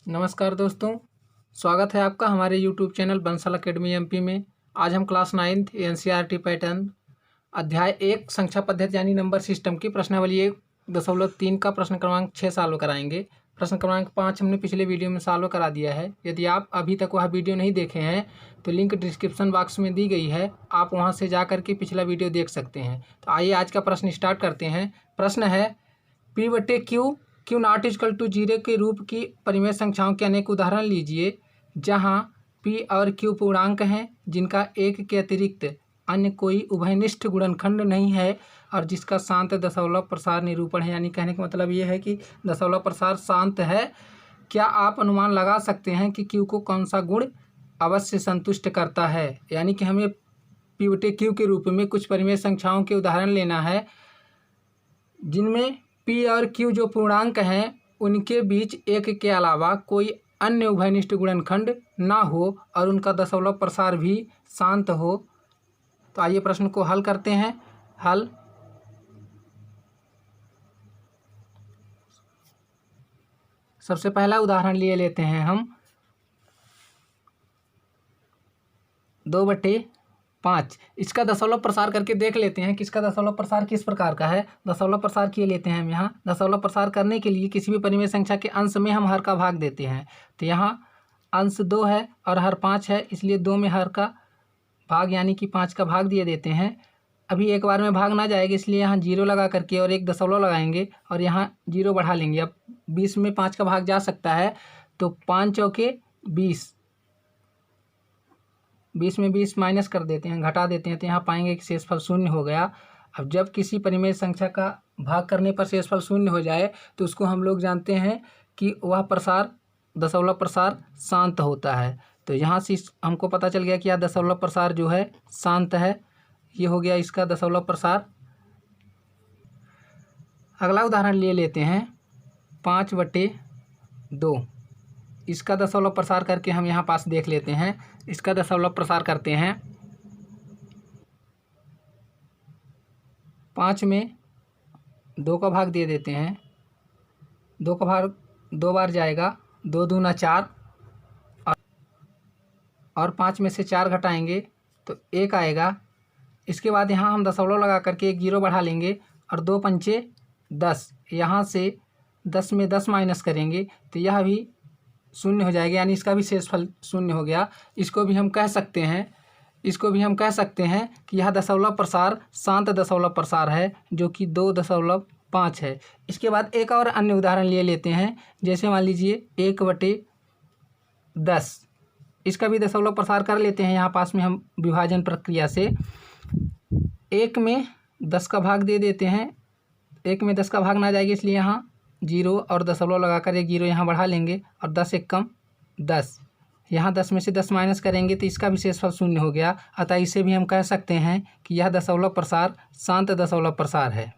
नमस्कार दोस्तों, स्वागत है आपका हमारे YouTube channel Bansal academy MP में। आज हम क्लास 9th एनसीईआरटी पैटर्न अध्याय 1 संख्या पद्धति यानी नंबर सिस्टम की प्रश्नावली 1.3 का प्रश्न क्रमांक 6 सॉल्व कराएंगे। प्रश्न क्रमांक 5 हमने पिछले वीडियो में सॉल्व करा दिया है। यदि आप अभी तक वह वीडियो नहीं देखे हैं तो लिंक डिस्क्रिप्शन बॉक्स में दी गई है, आप वहाँ से जा करके पिछला वीडियो देख सकते हैं। तो आइए आज का प्रश्न स्टार्ट करते हैं। प्रश्न है P/Q नॉट इक्वल टू 0 के रूप की परिमेय संख्याओं के अनेक उदाहरण लीजिए जहां P और Q पूर्णांक हैं जिनका एक के अतिरिक्त अन्य कोई उभयनिष्ठ गुणनखंड नहीं है और जिसका शांत दशमलव प्रसार निरूपण है। यानी कहने का मतलब ये है कि दशमलव प्रसार शांत है। क्या आप अनुमान लगा सकते हैं कि Q को कौन सा गुण अवश्य संतुष्ट करता है? यानी कि हमें P/Q के रूप में कुछ परिमेय संख्याओं के उदाहरण लेना है जिनमें P और Q जो पूर्णांक हैं उनके बीच एक के अलावा कोई अन्य उभयनिष्ठ गुणनखंड ना हो और उनका दशमलव प्रसार भी शांत हो। तो आइए प्रश्न को हल करते हैं। हल सबसे पहला उदाहरण लिए लेते हैं हम 2/5। इसका दशमलव प्रसार करके देख लेते हैं कि इसका दशमलव प्रसार किस प्रकार का है। दशमलव प्रसार किए लेते हैं हम यहाँ। दशमलव प्रसार करने के लिए किसी भी परिमेय संख्या के अंश में हम हर का भाग देते हैं। तो यहाँ अंश 2 है और हर 5 है, इसलिए 2 में हर का भाग यानी कि 5 का भाग दिए देते हैं। अभी एक बार में भाग ना जाएगा, इसलिए यहाँ 0 लगा करके और एक दशमलव लगाएंगे और यहाँ 0 बढ़ा लेंगे। अब 20 में 5 का भाग जा सकता है, तो 5 चौके 20, 20 में 20 माइनस कर देते हैं, घटा देते हैं, तो यहाँ पाएंगे कि शेषफल 0 हो गया। अब जब किसी परिमेय संख्या का भाग करने पर शेषफल 0 हो जाए तो उसको हम लोग जानते हैं कि वह प्रसार दशमलव प्रसार शांत होता है। तो यहाँ से हमको पता चल गया कि यह दशमलव प्रसार जो है शांत है। ये हो गया इसका दशमलव प्रसार। अगला उदाहरण ले लेते हैं 5/2। इसका दशमलव प्रसार करके हम यहाँ पास देख लेते हैं। इसका दशमलव प्रसार करते हैं 5 में 2 का भाग दे देते हैं। 2 का भाग 2 बार जाएगा, 2 दूना 4 और 5 में से 4 घटाएंगे तो 1 आएगा। इसके बाद यहाँ हम दशमलव लगा करके एक 0 बढ़ा लेंगे और 2 पंचे 10, यहाँ से 10 में 10 माइनस करेंगे तो यह भी 0 हो जाएगा, यानी इसका भी शेषफल 0 हो गया। इसको भी हम कह सकते हैं कि यह दशमलव प्रसार शांत दशमलव प्रसार है जो कि 2.5 है। इसके बाद एक और अन्य उदाहरण ले लेते हैं, जैसे मान लीजिए 1/10। इसका भी दशमलव प्रसार कर लेते हैं यहाँ पास में हम विभाजन प्रक्रिया से। 1 में 10 का भाग दे देते हैं। 1 में 10 का भाग ना जाएगा, इसलिए यहाँ 0 और दशमलव लगाकर एक 0 यहाँ बढ़ा लेंगे और 10 एक कम 10, यहाँ 10 में से 10 माइनस करेंगे तो इसका भी शेषफल 0 हो गया। अतः इसे भी हम कह सकते हैं कि यह दशमलव प्रसार शांत दशमलव प्रसार है।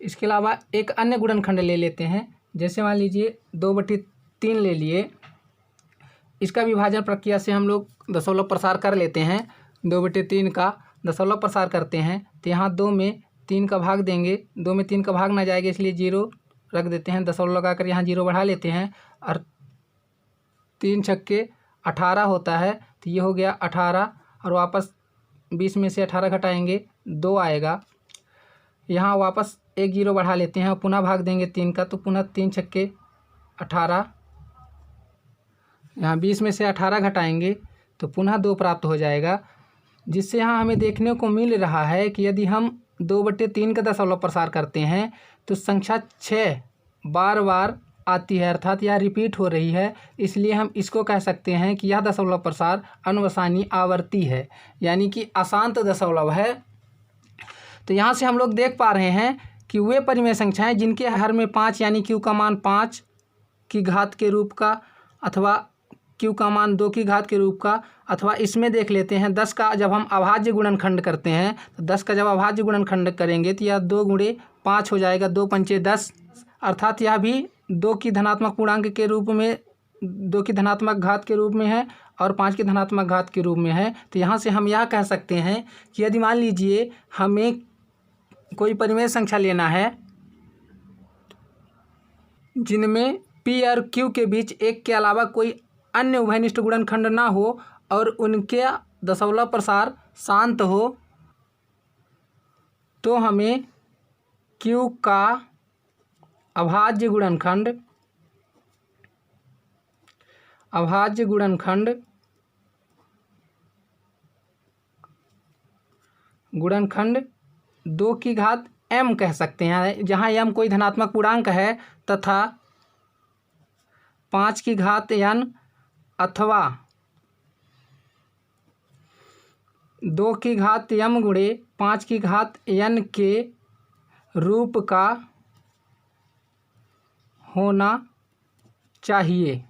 इसके अलावा एक अन्य गुणनखंड ले लेते हैं, जैसे मान लीजिए 2/3 ले लिए। इसका विभाजन प्रक्रिया से हम लोग दशमलव प्रसार कर लेते हैं। 2/3 का दशमलव प्रसार करते हैं तो यहाँ 2 में 3 का भाग देंगे। 2 में 3 का भाग ना जाएगा, इसलिए 0 रख देते हैं। दशमलव लगाकर यहाँ 0 बढ़ा लेते हैं और 3 छक्के 18 होता है, तो ये हो गया 18 और वापस 20 में से 18 घटाएंगे 2 आएगा। यहाँ वापस एक 0 बढ़ा लेते हैं और पुनः भाग देंगे 3 का, तो पुनः 3 छक्के 18, यहाँ 20 में से 18 घटाएंगे तो पुनः 2 प्राप्त हो जाएगा। जिससे यहाँ हमें देखने को मिल रहा है कि यदि हम 2/3 का दशमलव प्रसार करते हैं तो संख्या 6 बार बार आती है, अर्थात यह रिपीट हो रही है। इसलिए हम इसको कह सकते हैं कि यह दशमलव प्रसार अनवसानी आवर्ती है, यानी कि अशांत दशमलव है। तो यहाँ से हम लोग देख पा रहे हैं कि वे परिमेय संख्याएं जिनके हर में 5 यानी Q का मान 5 की घात के रूप का अथवा Q का मान 2 की घात के रूप का, अथवा इसमें देख लेते हैं 10 का जब हम अभाज्य गुणनखंड करते हैं तो 10 का जब अभाज्य गुणनखंड करेंगे तो यह 2 × 5 हो जाएगा, 2 पंचे 10, अर्थात यह भी 2 की धनात्मक पूर्णांक के रूप में, 2 की धनात्मक घात के रूप में है और 5 की धनात्मक घात के रूप में है। तो यहाँ से हम यह कह सकते हैं कि यदि मान लीजिए हमें कोई परिमेय संख्या लेना है जिनमें P और Q के बीच एक के अलावा कोई अन्य उभयनिष्ठ गुणनखंड ना हो और उनके दशमलव प्रसार शांत हो, तो हमें Q का अभाज्य गुणनखंड 2 की घात m कह सकते हैं, जहाँ m कोई धनात्मक पूर्णांक है तथा 5 की घात n अथवा 2 की घात m गुणे 5 की घात n के रूप का होना चाहिए।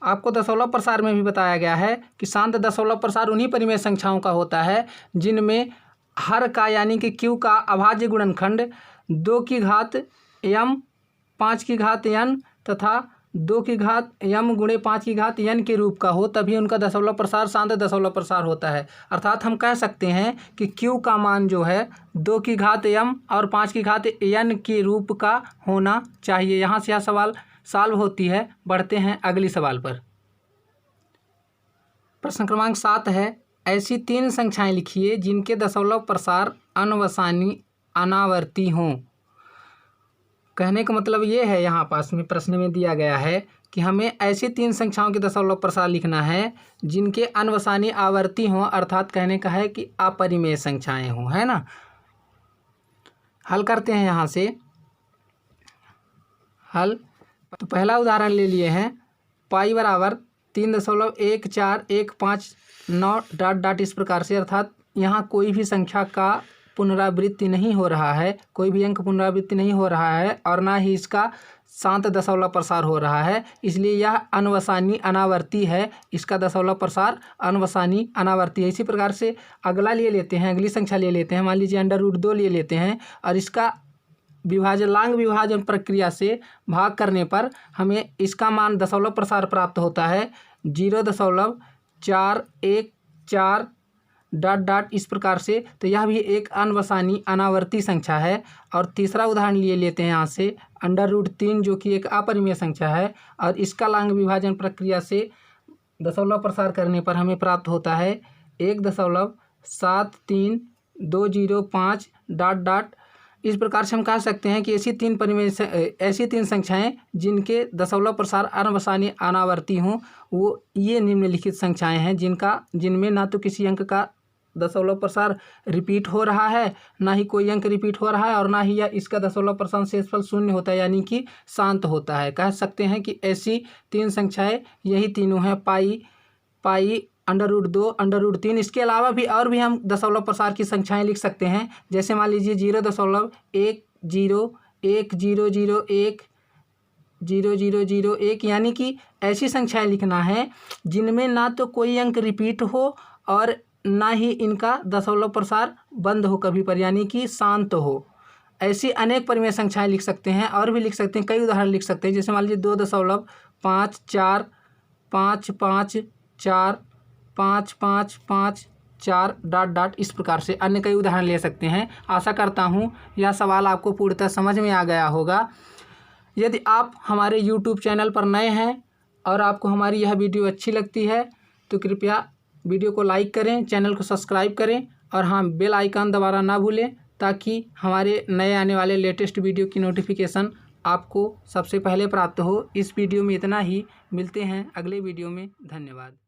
आपको दशमलव प्रसार में भी बताया गया है कि शांत दशमलव प्रसार उन्हीं परिमेय संख्याओं का होता है जिनमें हर का यानी कि Q का अभाज्य गुणनखंड 2 की घात m 5 की घात n तथा 2 की घात m गुणे 5 की घात n के रूप का हो, तभी उनका दशमलव प्रसार शांत दशमलव प्रसार होता है। अर्थात हम कह सकते हैं कि Q का मान जो है 2 की घात m और 5 की घात n के रूप का होना चाहिए। यहाँ से यह सवाल सॉल्व होती है। बढ़ते हैं अगली सवाल पर। प्रश्न क्रमांक 7 है, ऐसी 3 संख्याएं लिखिए जिनके दशमलव प्रसार अनवसानी अनावर्ती हों। कहने का मतलब ये है, यहाँ पास में प्रश्न में दिया गया है कि हमें ऐसी 3 संख्याओं के दशमलव प्रसार लिखना है जिनके अनवसानी आवर्ती हों, अर्थात कहने का है कि अपरिमेय संख्याएं हों, है ना। हल करते हैं यहाँ से हल। तो पहला उदाहरण ले लिए हैं, पाई बराबर 3.14159 ... इस प्रकार से, अर्थात यहाँ कोई भी संख्या का पुनरावृत्ति नहीं हो रहा है, कोई भी अंक पुनरावृत्ति नहीं हो रहा है और ना ही इसका शांत दशमलव प्रसार हो रहा है, इसलिए यह अनवसानी अनावर्ती है। इसका दशमलव प्रसार अनवसानी अनावर्ती है। इसी प्रकार से अगला ले लेते हैं, अगली संख्या ले लेते हैं, मान लीजिए √2 ले लेते हैं और इसका लांग विभाजन प्रक्रिया से भाग करने पर हमें इसका मान दशमलव प्रसार प्राप्त होता है 0.414 ... इस प्रकार से। तो यह भी एक अनवसानी अनावर्ती संख्या है। और तीसरा उदाहरण लिए लेते हैं यहाँ से √3, जो कि एक अपरिमेय संख्या है और इसका लांग विभाजन प्रक्रिया से दशमलव प्रसार करने पर हमें प्राप्त होता है 1.73205 ... इस प्रकार से हम कह सकते हैं कि ऐसी 3 संख्याएं जिनके दशमलव प्रसार अनवसानी अनावर्ती हों, वो ये निम्नलिखित संख्याएं हैं जिनमें ना तो किसी अंक का दशमलव प्रसार रिपीट हो रहा है, ना ही कोई अंक रिपीट हो रहा है और ना ही यह इसका दशमलव प्रसार शेषफल शून्य होता है, यानी कि शांत होता है। कह सकते हैं कि ऐसी 3 संख्याएं यही तीनों हैं, पाई, √2, √3। इसके अलावा भी और भी हम दशमलव प्रसार की संख्याएं लिख सकते हैं, जैसे मान लीजिए 0.1010010001, यानी कि ऐसी संख्याएं लिखना है जिनमें ना तो कोई अंक रिपीट हो और ना ही इनका दशमलव प्रसार बंद हो कभी पर, यानी कि शांत हो। ऐसी अनेक परिमेय संख्याएं लिख सकते हैं और भी लिख सकते हैं, कई उदाहरण लिख सकते हैं, जैसे मान लीजिए 2.545545554 ... इस प्रकार से अन्य कई उदाहरण ले सकते हैं। आशा करता हूँ यह सवाल आपको पूर्णतः समझ में आ गया होगा। यदि आप हमारे YouTube चैनल पर नए हैं और आपको हमारी यह वीडियो अच्छी लगती है तो कृपया वीडियो को लाइक करें, चैनल को सब्सक्राइब करें और हाँ, बेल आइकन दबाना ना भूलें ताकि हमारे नए आने वाले लेटेस्ट वीडियो की नोटिफिकेशन आपको सबसे पहले प्राप्त हो। इस वीडियो में इतना ही, मिलते हैं अगले वीडियो में। धन्यवाद।